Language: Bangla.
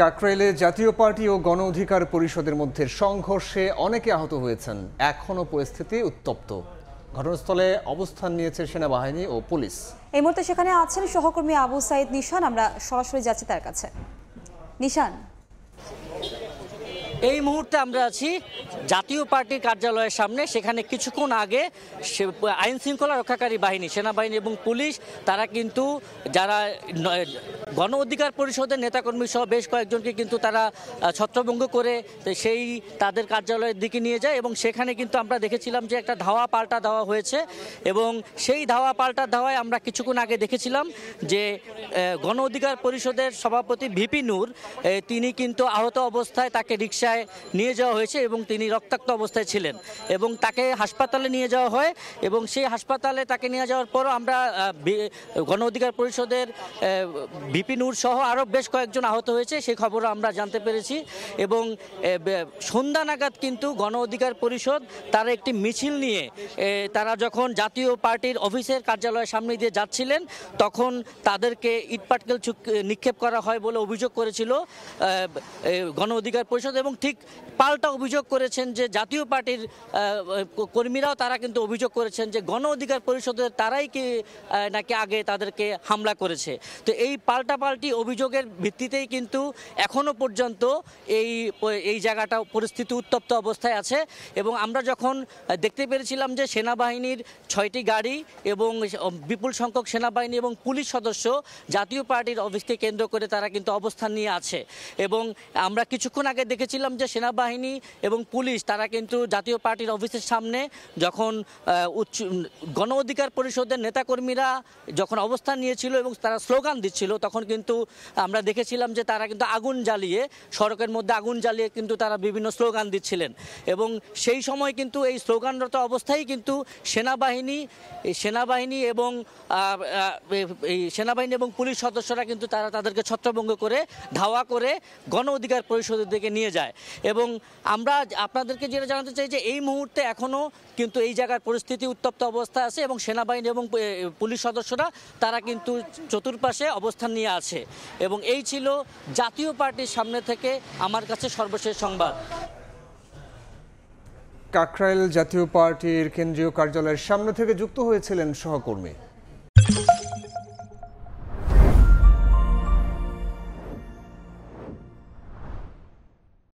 কাকরাইলে জাতীয় পার্টি ও গণ অধিকার পরিষদের মধ্যে সংঘর্ষে অনেকে আহত হয়েছেন। এখনও পরিস্থিতি উত্তপ্ত। ঘটনাস্থলে অবস্থান নিয়েছে সেনাবাহিনী ও পুলিশ। এই মুহূর্তে সেখানে আছেন সহকর্মী আবু সাইদ নিশান। আমরা সরাসরি যাচ্ছি তার কাছে। নিশান, এই মুহূর্তে আমরা আছি জাতীয় পার্টির কার্যালয়ের সামনে। সেখানে কিছুক্ষণ আগে আইন শৃঙ্খলা রক্ষাকারী বাহিনী, সেনাবাহিনী এবং পুলিশ তারা কিন্তু যারা গণ অধিকার পরিষদের নেতাকর্মী সহ বেশ কয়েকজনকে কিন্তু তারা ছত্রভঙ্গ করে সেই তাদের কার্যালয়ের দিকে নিয়ে যায় এবং সেখানে কিন্তু আমরা দেখেছিলাম যে একটা ধাওয়া পাল্টা ধাওয়া হয়েছে এবং সেই ধাওয়া পাল্টা ধাওয়ায় আমরা কিছুক্ষণ আগে দেখেছিলাম যে গণ অধিকার পরিষদের সভাপতি ভিপি নূর তিনি কিন্তু আহত অবস্থায় তাকে রিকশায় নিয়ে যাওয়া হয়েছে এবং তিনি রক্তাক্ত অবস্থায় ছিলেন এবং তাকে হাসপাতালে নিয়ে যাওয়া হয় এবং সেই হাসপাতালে তাকে নিয়ে যাওয়ার পরও আমরা গণ অধিকার পরিষদের ভিপি নূর সহ আরও বেশ কয়েকজন আহত হয়েছে সেই খবরও আমরা জানতে পেরেছি এবং সন্ধ্যা নাগাদ কিন্তু গণ অধিকার পরিষদ তারা একটি মিছিল নিয়ে তারা যখন জাতীয় পার্টির অফিসের কার্যালয়ের সামনে দিয়ে যাচ্ছিলেন তখন তাদেরকে ইটপাটকেল নিক্ষেপ করা হয় বলে অভিযোগ করেছিল গণ অধিকার পরিষদ এবং ঠিক পাল্টা অভিযোগ করেছেন যে জাতীয় পার্টির কর্মীরাও তারা কিন্তু অভিযোগ করেছেন যে গণ অধিকার পরিষদের তারাই কি নাকি আগে তাদেরকে হামলা করেছে। তো এই পাল্টাপাল্টি অভিযোগের ভিত্তিতেই কিন্তু এখনো পর্যন্ত এই জায়গাটা পরিস্থিতি উত্তপ্ত অবস্থায় আছে এবং আমরা যখন দেখতে পেরেছিলাম যে সেনাবাহিনীর 6টি গাড়ি এবং বিপুল সংখ্যক সেনাবাহিনী এবং পুলিশ সদস্য জাতীয় পার্টির অফিসকে কেন্দ্র করে তারা কিন্তু অবস্থান নিয়ে আছে এবং আমরা কিছুক্ষণ আগে দেখেছিলাম যে সেনাবাহিনী এবং পুলিশ তারা কিন্তু জাতীয় পার্টির অফিসের সামনে যখন গণ অধিকার পরিষদের নেতাকর্মীরা যখন অবস্থান নিয়েছিল এবং তারা স্লোগান দিচ্ছিল তখন কিন্তু আমরা দেখেছিলাম যে তারা কিন্তু আগুন জ্বালিয়ে সড়কের মধ্যে আগুন জ্বালিয়ে কিন্তু তারা বিভিন্ন স্লোগান দিচ্ছিলেন এবং সেই সময় কিন্তু এই স্লোগানরত অবস্থায় কিন্তু সেনাবাহিনী এবং পুলিশ সদস্যরা কিন্তু তারা তাদেরকে ছত্রভঙ্গ করে ধাওয়া করে গণ অধিকার পরিষদের দিকে নিয়ে যায় এবং আমরা আপনাদেরকে যেটা জানাতে চাই যে এই মুহূর্তে এখনও কিন্তু এই জায়গার পরিস্থিতি উত্তপ্ত অবস্থায় আছে এবং সেনাবাহিনী এবং পুলিশ সদস্যরা তারা কিন্তু চতুর্পাশে অবস্থান নিয়ে আছে এবং এই ছিল জাতীয় পার্টির সামনে থেকে আমার কাছে সর্বশেষ সংবাদ। কাকরাইল জাতীয় পার্টির কেন্দ্রীয় কার্যালয়ের সামনে থেকে যুক্ত হয়েছিলেন সহকর্মী।